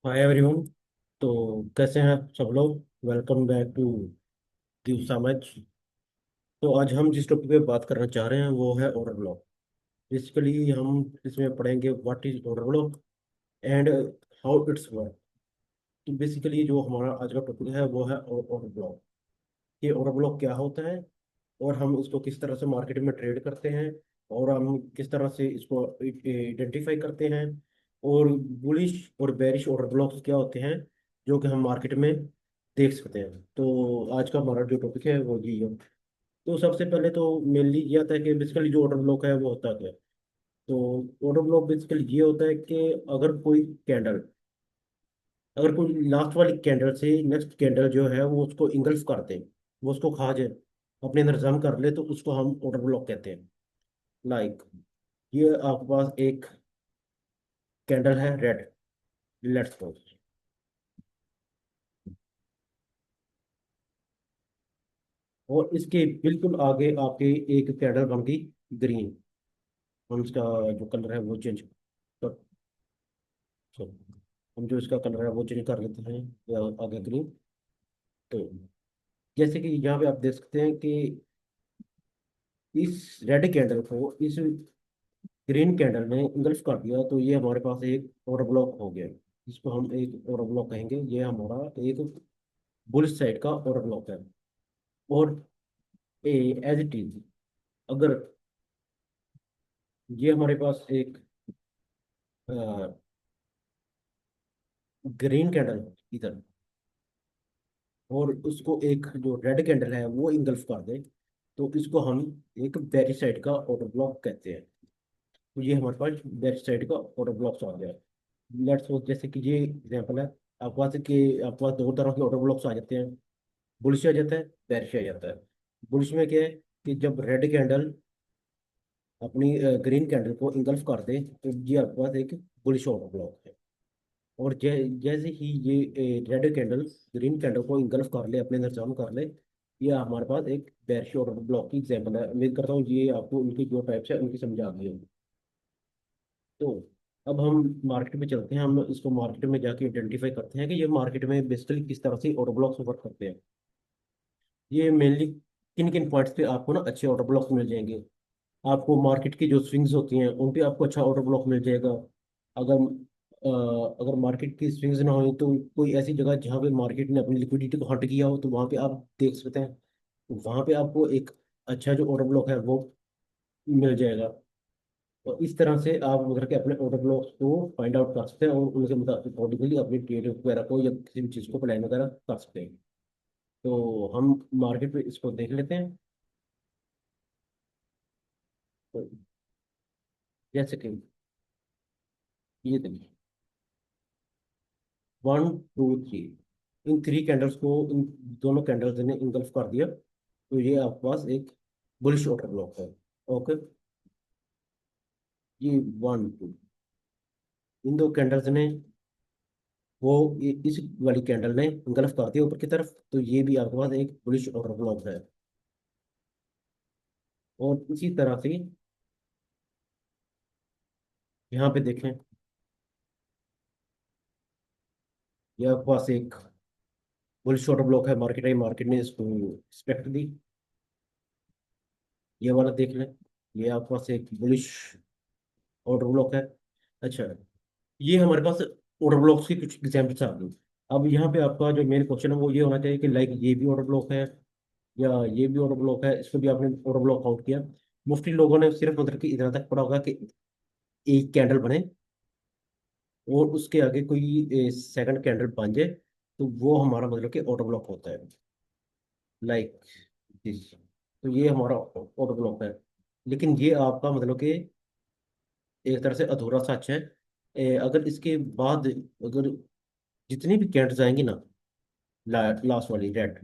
Hi everyone. तो कैसे हैं आप सब लोग? वेलकम बैक टू गिव समझ। तो आज हम जिस टॉपिक पे बात करना चाह रहे हैं वो है ऑर्डर ब्लॉक। बेसिकली हम इसमें पढ़ेंगे what is order block and how it's work. तो बेसिकली जो हमारा आज का टॉपिक है वो है ऑर्डर ब्लॉक। ये ऑर्डर ब्लॉक क्या होता है और हम इसको किस तरह से मार्केट में ट्रेड करते हैं और हम किस तरह से इसको आइडेंटिफाई करते हैं और बुलिश और बेरिश ऑर्डर ब्लॉक्स क्या होते हैं जो कि हम मार्केट में देख सकते हैं। तो आज का हमारा जो टॉपिक है वो ये है। तो सबसे पहले तो मेनली ये आता है कि बेसिकली जो ऑर्डर ब्लॉक है वो होता क्या है। तो ऑर्डर ब्लॉक बेसिकली ये होता है कि अगर कोई कैंडल अगर कोई लास्ट वाली कैंडल से नेक्स्ट कैंडल जो है वो उसको इंगल्फ कर दे, वो उसको खा जाए, अपने अंदर जम कर ले, तो उसको हम ऑर्डर ब्लॉक कहते हैं। लाइक ये आपके पास एक कैंडल है रेड, लेट्स सपोज, और इसके बिल्कुल आगे आपके एक कैंडल बन गई ग्रीन। हम इसका जो कलर है वो चेंज कर हम जो इसका कलर है वो चेंज कर लेते हैं आगे ग्रीन। तो जैसे कि यहाँ पे आप देख सकते हैं कि इस रेड कैंडल को इस ग्रीन कैंडल ने इंगल्फ कर दिया, तो ये हमारे पास एक ऑर्डर ब्लॉक हो गया। इसको हम एक ऑर्डर ब्लॉक कहेंगे। ये हमारा एक बुलिश साइड का ऑर्डर ब्लॉक है। और एज इट इज, अगर ये हमारे पास एक ग्रीन कैंडल इधर और उसको एक जो रेड कैंडल है वो इंगल्फ कर दे, तो इसको हम एक बेरी साइड का ऑर्डर ब्लॉक कहते हैं। तो ये हमारे पास बेरी साइड का ऑर्डर ब्लॉक्स आ गया। लेट्स सपोज जैसे कि ये एग्जांपल है आपके पास दो तरह के ऑर्डर ब्लॉक्स आ जाते हैं। बुलिश आ जाता है, बेरिश आ जाता है। बुलिश में क्या है कि जब रेड कैंडल अपनी ग्रीन कैंडल को इंगल्फ कर दे, तो ये आपके पास एक बुलिश ऑर्डर ब्लॉक है। और जैसे ही ये रेड कैंडल ग्रीन कैंडल को इंगल्फ कर ले, अपने अंदर जम कर ले, ये हमारे पास एक बेरिश ऑर्डर ब्लॉक की एग्जाम्पल है। उम्मीद करता हूँ ये आपको उनकी जो टाइप्स है उनकी समझ आ गई होगी। तो अब हम मार्केट में चलते हैं। हम इसको मार्केट में जाके आइडेंटिफाई करते हैं कि ये मार्केट में बेसिकली किस तरह से ऑर्डर ब्लॉक्स वर्क करते हैं। ये मेनली किन किन पॉइंट्स पे आपको ना अच्छे ऑर्डर ब्लॉक मिल जाएंगे। आपको मार्केट की जो स्विंग्स होती हैं उन पे आपको अच्छा ऑर्डर ब्लॉक मिल जाएगा। अगर अगर मार्केट की स्विंग्स ना हो तो कोई ऐसी जगह जहाँ पे मार्केट ने अपनी लिक्विडिटी को हट किया हो, तो वहाँ पे आप देख सकते हैं, वहाँ पे आपको एक अच्छा जो ऑर्डर ब्लॉक है वो मिल जाएगा। और इस तरह से आप मतलब के अपने ऑर्डर ब्लॉक्स को फाइंड आउट कर सकते हैं और उनके मुताबिक अकॉर्डिंगली अपनी ट्रेड वगैरह को या किसी भी चीज़ को प्लान वगैरह कर सकते हैं। तो हम मार्केट में इसको देख लेते हैं। तो जैसे कि ये देखिए, 1 2 3, इन थ्री कैंडल्स को, इन दोनों कैंडल्स ने इंगल्फ कर दिया, तो ये आपके पास एक बुलिश ऑर्डर ब्लॉक है। ओके, ये 1 2, इन दो कैंडल्स ने वो इस वाली कैंडल ने इंगल्फ कर दिया ऊपर की तरफ, तो ये भी आपके पास एक बुलिश ऑर्डर ब्लॉक है। और इसी तरह से यहाँ पे देखें, ये आपके पास एक बुलिश ऑर्डर ब्लॉक है। मार्केट ने इसको रिस्पेक्ट दी। ये वाला देख लें, ये आपके पास एक बुलिश ऑर्डर ब्लॉक है। अच्छा, ये हमारे पास ऑर्डर ब्लॉक्स की कुछ एग्जाम्पल्स आ गई। अब यहाँ पे आपका जो मेन क्वेश्चन है वो ये होना चाहिए कि लाइक ये भी ऑर्डर ब्लॉक है या ये भी ऑर्डर ब्लॉक है, इसको भी आपने ऑर्डर ब्लॉक आउट किया। मोस्टली लोगों ने सिर्फ मतलब कि इतना तक पढ़ा होगा कि एक कैंडल बने और उसके आगे कोई सेकंड कैंडल बन जाए, तो वो हमारा मतलब कि ऑर्डर ब्लॉक होता है। लाइक दिस, तो ये हमारा ऑर्डर ब्लॉक है। लेकिन ये आपका मतलब कि एक तरह से अधूरा सच है। अगर इसके बाद अगर जितनी भी कैंडल्स आएंगी ना, लास्ट वाली रेड,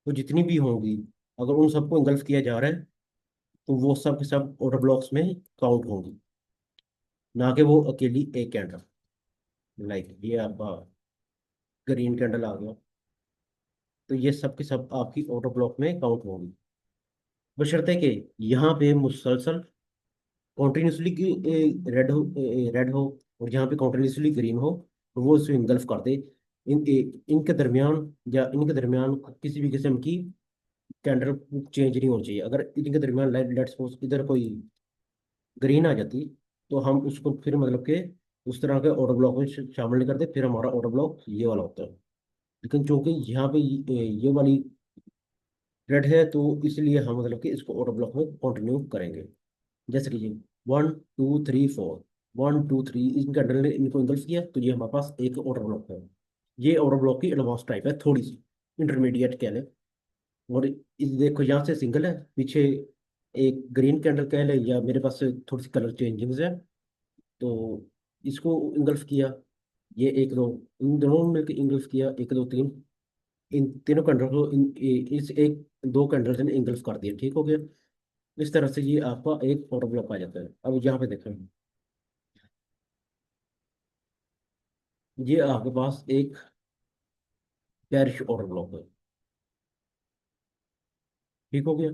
तो जितनी भी होंगी, अगर उन सबको इंगल्फ किया जा रहा है, तो वो सब के सब ऑर्डर ब्लॉक्स में काउंट होंगी, ना कि वो अकेली एक कैंडल। लाइक ये आपका ग्रीन कैंडल आ गया, तो ये सब के सब आपकी ऑर्डर ब्लॉक में काउंट होंगी, बशर्ते कि यहाँ पे मुसलसल कॉन्टिन्यूसली रेड हो और यहाँ पे कॉन्टिन्यूसली ग्रीन हो। तो वो उसको इंगल्फ कर दे। इनके दरमियान या इनके दरमियान किसी भी किस्म की कैंडल चेंज नहीं होनी चाहिए। अगर इनके दरमियान लेट्स सपोज इधर कोई ग्रीन आ जाती, तो हम उसको फिर मतलब कि उस तरह के ऑर्डर ब्लॉक में शामिल नहीं करते, फिर हमारा ऑर्डर ब्लॉक ये वाला होता है। लेकिन चूंकि यहाँ पे ये वाली रेड है, तो इसलिए हम मतलब कि इसको ऑर्डर ब्लॉक में कंटिन्यू करेंगे। जैसे कि ये 1 2 3 4, 1 2 3, इन कैंडल ने इनको इंगल्फ किया, तो ये हमारे पास एक ऑर्डर ब्लॉक है। ये ऑर्डर ब्लॉक की एडवांस टाइप है, थोड़ी सी इंटरमीडिएट कह लें। और इस देखो यहाँ से सिंगल है, पीछे एक ग्रीन कैंडल कह लें, या मेरे पास से थोड़ी सी कलर चेंजिंग्स है, तो इसको इंगल्फ किया। ये एक दो, इन दोनों में मिलकर इंगल्फ किया, 1 2 3, इन तीनों कैंडल को इस एक दो कैंडल ने इंगल्फ कर दिया, ठीक हो गया। इस तरह से ये आपका एक ऑर्डर ब्लॉक आ जाता है। अब यहाँ पे देखें, ये आपके पास एक बेरिश ऑर्डर ब्लॉक है, ठीक हो गया।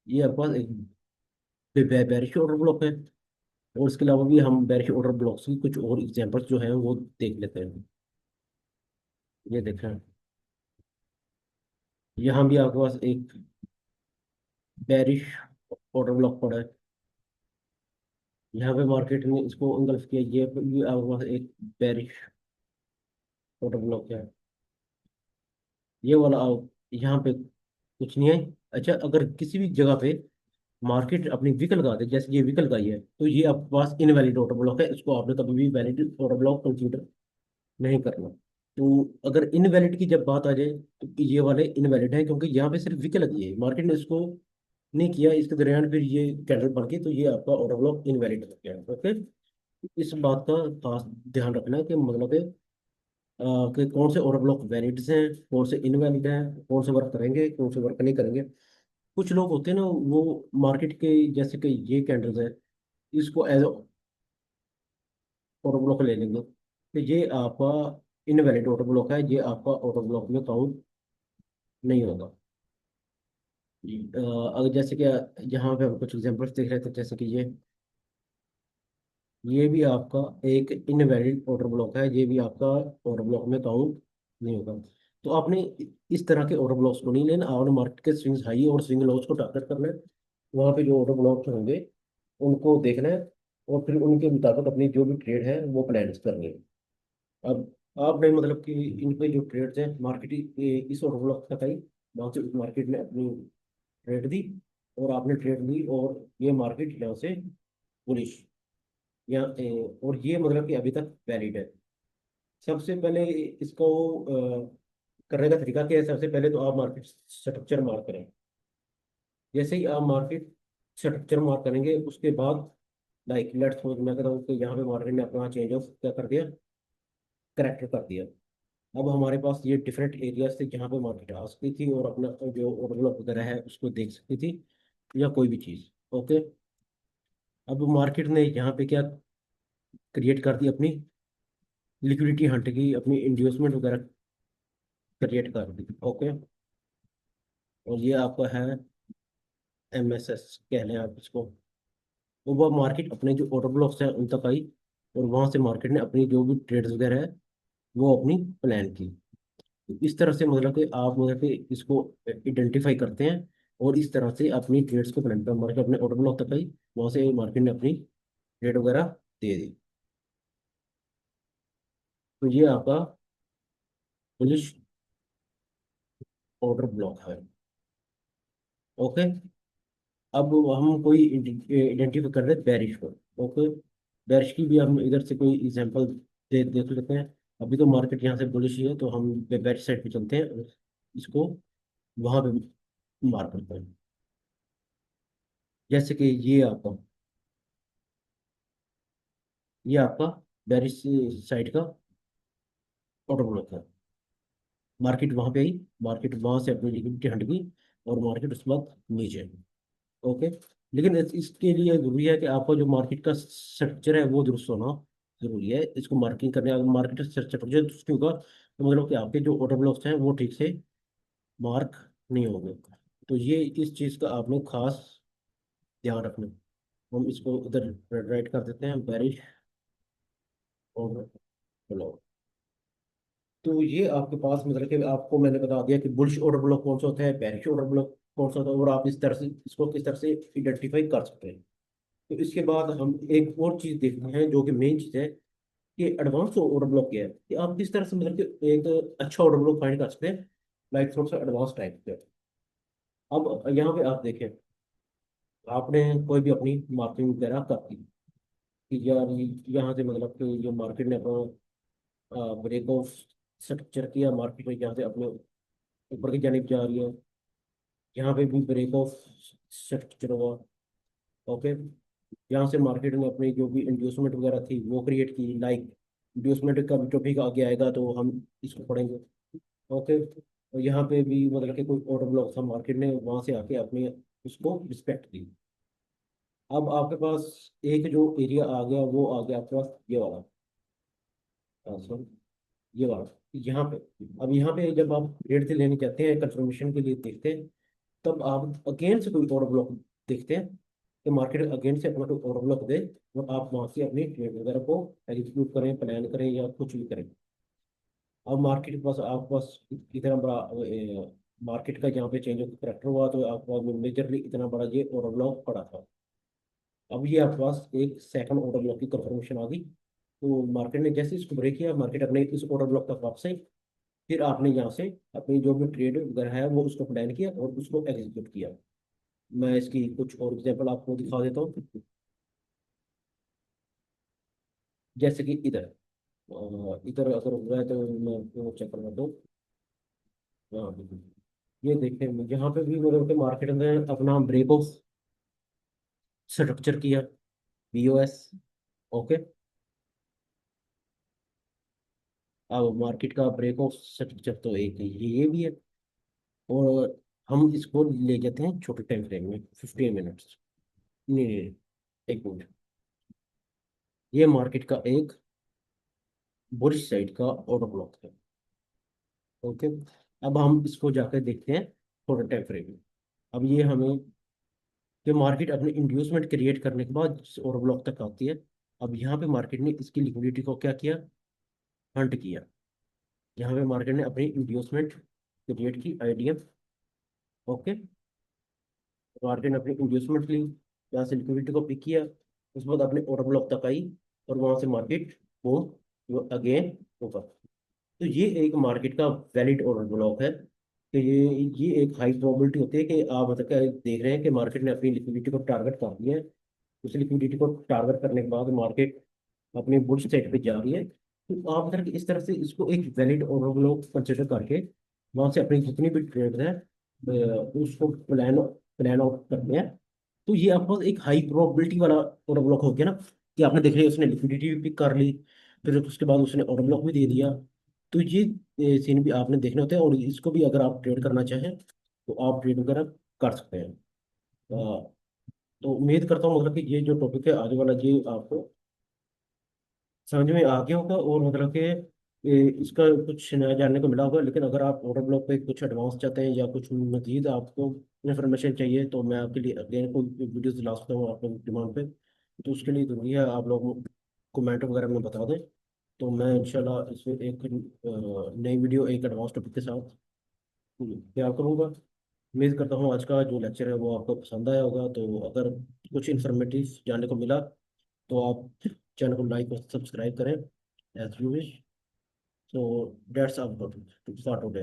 ये आपके पास एक बेरिश ऑर्डर ब्लॉक है। और इसके अलावा भी हम बेरिश ऑर्डर ब्लॉक्स की कुछ और एग्जांपल्स जो हैं वो देख लेते हैं। ये देखें, यहाँ भी आपके पास एक बेरिश ऑर्डर ब्लॉक पड़ा है। यहाँ पे मार्केट ने इसको इंगल्फ किया, ये भी आपके पास एक बेरिश ऑर्डर ब्लॉक है। ये वाला यहाँ पे कुछ नहीं है। अच्छा, अगर किसी भी जगह पे मार्केट अपनी विकल लगा दे, जैसे ये विकल लगाई है, तो ये आपके पास इनवैलिड ऑर्डर ब्लॉक है, इसको आपने कभी भी वैलिड ऑर्डर ब्लॉक कंसीडर नहीं करना। तो अगर इनवैलिड की जब बात आ जाए, तो ये वाले इनवैलिड है, क्योंकि यहाँ पे सिर्फ विकल लगी है, मार्केट ने इसको नहीं किया, इसके दरमियान फिर ये कैंडल बन गई, तो ये आपका ऑर्डर ब्लॉक इनवैलिड हो गया। ओके, इस बात का खास ध्यान रखना है कि मतलब कि कौन से ऑर्डर ब्लॉक वैलिड हैं, कौन से इनवैलिड हैं, कौन से वर्क करेंगे, कौन से वर्क नहीं करेंगे। कुछ लोग होते हैं ना, वो मार्केट के जैसे कि ये कैंडल्स है, इसको एज ऑर्डर ब्लॉक ले लेंगे, तो ये आपका इनवैलिड ऑर्डर ब्लॉक है, ये आपका ऑर्डर ब्लॉक में काउंट नहीं होगा। अगर जैसे कि यहाँ पे हम कुछ एग्जांपल्स देख रहे थे, जैसे कि ये भी आपका एक इनवैलिड ऑर्डर ब्लॉक है, ये भी आपका ऑर्डर ब्लॉक में काउंट नहीं होगा। तो आपने इस तरह के ऑर्डर ब्लॉक्स को नहीं लेना, आपने मार्केट के स्विंग्स हाई और स्विंग लोज को टारगेट करना है। वहाँ पे जो ऑर्डर ब्लॉक्स होंगे उनको देखना है, और फिर उनके मुताबिक अपनी जो भी ट्रेड है वो प्लान करनी है। अब आपने मतलब कि इन पे जो ट्रेड्स हैं, मार्केट इस ऑर्डर ब्लॉक तक आई, वहाँ से मार्केट ने अपनी ट्रेड दी, और आपने ट्रेड ली, और ये मार्केट यहाँ से बुलिश, या और ये मतलब कि अभी तक वैलिड है। सबसे पहले इसको करने का तरीका क्या है? सबसे पहले तो आप मार्केट स्ट्रक्चर मार्क करें। जैसे ही आप मार्केट स्ट्रक्चर मार्क करेंगे, उसके बाद लाइक लेट्स सपोज मैं कहता हूँ कि यहाँ पे मार्केट ने अपना चेंज ऑफ क्या कर दिया, करेक्ट कर दिया। अब हमारे पास ये डिफरेंट एरियाज थे जहाँ पे मार्केट आ सकती थी, और अपना जो ऑर्डर ब्लॉक वगैरह है उसको देख सकती थी, या कोई भी चीज़। ओके, अब मार्केट ने यहाँ पे क्या क्रिएट कर दी, अपनी लिक्विडिटी हंट की, अपनी इंड्यूसमेंट वगैरह क्रिएट कर दी। ओके, और ये आपका है MSS कह लें आप इसको। तो वो मार्केट अपने जो ऑर्डर ब्लॉक्स हैं उन तक आई, और वहां से मार्केट ने अपनी जो भी ट्रेड्स वगैरह है वो अपनी प्लान की। तो इस तरह से मतलब कि आप मतलब कि इसको आइडेंटिफाई करते हैं, और इस तरह से अपनी ट्रेड्स को प्लान कर, मार्केट अपने ऑर्डर ब्लॉक तक आई, वहां से मार्केट ने अपनी ट्रेड वगैरह दे दी। तो ये आपका बुलिश ऑर्डर ब्लॉक है। ओके, अब हम कोई आइडेंटिफाई कर रहे हैं बेरिश को। ओके, बेरिश की भी हम इधर से कोई एग्जांपल देख लेते हैं। अभी तो मार्केट यहाँ से बुलिश ही है, तो हम बेरिश साइड पे चलते हैं, और इसको वहां पे मार करते हैं। जैसे कि ये आपका बेरिश साइड का ऑर्डर ब्लॉक है। मार्केट वहां पे आई, मार्केट वहां से अपनी लिक्विडिटी हट गई, और मार्केट उस वक्त नीचे। ओके, लेकिन इसके लिए जरूरी है कि आपका जो मार्केट का स्ट्रक्चर है वो दुरुस्त होना जरूरी है। इसको मार्किंग करने, अगर मार्केट स्ट्रक्चर दुरुस्त नहीं होगा, तो मतलब कि आपके जो ऑर्डर ब्लॉक्स हैं वो ठीक से मार्क नहीं होंगे। तो ये इस चीज़ का आपने खास ध्यान रखना। हम इसको उधर राइट कर देते हैं, बेरिश ऑर्डर ब्लॉक। तो ये आपके पास मतलब कि आपको मैंने बता दिया कि बुलिश ऑर्डर ब्लॉक कौन सा होता है, बेरिश ऑर्डर ब्लॉक कौन सा होता है, और आप इस तरह से इसको किस तरह से आइडेंटिफाई कर सकते हैं। तो इसके बाद हम एक और चीज़ देखते हैं जो कि मेन चीज़ है कि एडवांस ऑर्डर ब्लॉक क्या है, कि आप किस तरह से मतलब कि एक अच्छा ऑर्डर ब्लॉक फाइंड कर सकते हैं, लाइक थोड़ा सा एडवांस टाइप पे। अब यहाँ पे आप देखें, आपने कोई भी अपनी मार्केटिंग वगैरह कर दी कि यार यहाँ से मतलब कि जो मार्केट ने अपना ब्रेक ऑफ स्ट्रक्चर किया, मार्केट में यहाँ से अपने ऊपर की जानिब जा रही है, यहाँ पे भी ब्रेक ऑफ स्ट्रक्चर हुआ। ओके, यहाँ से मार्केट ने अपनी जो भी इंड्यूसमेंट वगैरह थी वो क्रिएट की, लाइक इंड्यूसमेंट का भी टॉपिक आगे आएगा तो हम इसको पढ़ेंगे। ओके, और यहाँ पे भी मतलब कि कोई ऑर्डर ब्लॉक था, मार्केट ने वहाँ से आके अपने उसको रिस्पेक्ट दी। अब आपके पास एक जो एरिया आ गया वो आ गया आपके पास ये वाला, सॉरी ये वाला, यहाँ पे। अब यहाँ पे जब आप ट्रेड से लेने जाते हैं, कंफर्मेशन के लिए देखते हैं, तब आप अगेन से कोई ऑर्डर ब्लॉक देखते हैं कि मार्केट अगेन से अपना कोई ऑर्डर ब्लॉक दे, और आप वहाँ से अपनी ट्रेड वगैरह को एग्जीक्यूट करें, प्लान करें या कुछ भी करें। अब मार्केट के पास आपके पास इतना बड़ा मार्केट का यहाँ पे चेंज ऑफ करेक्टर हुआ, तो आपके पास मेजरली इतना बड़ा ये ऑर्डर ब्लॉक पड़ा था। अब ये आपके पास एक सेकंड ऑर्डर ब्लॉक की कंफर्मेशन आ गई, तो मार्केट ने जैसे इसको ब्रेक किया, मार्केट अपने इस ऑर्डर ब्लॉक तक वापस आई। फिर आपने यहाँ से अपनी जो भी ट्रेड वगैरह है वो उसको प्लान किया और उसको एग्जीक्यूट किया। मैं इसकी कुछ और एग्जांपल आपको दिखा देता हूँ। जैसे कि इधर इधर अगर हुआ है तो मैं वो चेक करवा दूँ। हाँ, ये देखिए यहाँ पे भी मतलब कि मार्केट ने अपना ब्रेक ऑफ स्ट्रक्चर किया, बीओएस। ओके, अब मार्केट का ब्रेक ऑफ स्ट्रक्चर तो एक ये भी है, और हम इसको ले जाते हैं छोटे टाइम फ्रेम में 15 मिनट्स। नहीं नहीं नहीं, एक मिनट। ये मार्केट का एक बुलिश साइड का ऑर्डर ब्लॉक है। ओके, अब हम इसको जाकर देखते हैं थोड़ा टाइम फ्रेम में। अब ये हमें कि मार्केट अपने इंड्यूसमेंट क्रिएट करने के बाद ऑर्डर ब्लॉक तक आती है। अब यहाँ पे मार्केट ने इसकी लिक्विडिटी को क्या किया, हंट किया। यहाँ पे मार्केट ने अपनी इंड्यूसमेंट क्रिएट की, आईडीएम। ओके, मार्केट ने अपनी इंड्यूसमेंट ली, यहाँ से लिक्विडिटी को पिक किया, उसके बाद अपने ऑर्डर ब्लॉक तक आई, और वहां से मार्केट वो अगेन ऊपर। तो ये एक मार्केट का वैलिड ऑर्डर ब्लॉक है कि ये एक हाई प्रोबेबिलिटी होती है कि आप मतलब क्या देख रहे हैं कि मार्केट ने अपनी लिक्विडिटी को टारगेट कर दिया है। उस लिक्विडिटी को टारगेट करने के बाद मार्केट अपनी बुल साइड पे जा रही है, तो आप मतलब कि इस तरह से इसको एक वैलिड ऑर्डर ब्लॉक कंसिडर करके वहां से अपनी जितनी भी ट्रेड है उसको प्लान प्लान आउट करते हैं। तो ये आपके पास एक हाई प्रोबेबिलिटी वाला ऑर्डर ब्लॉक हो गया ना, कि आपने देख लिया उसने लिक्विडिटी भी पिक कर ली, फिर उसके बाद उसने ऑर्डर ब्लॉक भी दे दिया। तो ये सीन भी आपने देखने होते हैं, और इसको भी अगर आप ट्रेड करना चाहें तो आप ट्रेड वगैरह कर सकते हैं। तो उम्मीद करता हूँ मतलब कि ये जो टॉपिक है आगे वाला, ये आपको समझ में आ गया होगा, और मतलब कि इसका कुछ नया जानने को मिला होगा। लेकिन अगर आप ऑर्डर ब्लॉक पे कुछ एडवांस चाहते हैं या कुछ मजीद आपको इन्फॉर्मेशन चाहिए, तो मैं आपके लिए अगेन कोई वीडियोस ला सकता हूँ आपको डिमांड पे। तो उसके लिए ज़रूरी है आप लोग कमेंट वगैरह में बता दें, तो मैं इंशाल्लाह इसमें एक नई वीडियो एक एडवांस टॉपिक के साथ तैयार करूँगा। उम्मीद करता हूँ आज का जो लेक्चर है वो आपको पसंद आया होगा। तो अगर कुछ इन्फॉर्मेटिव जानने को मिला तो आप चैनल को लाइक और सब्सक्राइब करें as you wish. So that's all for today.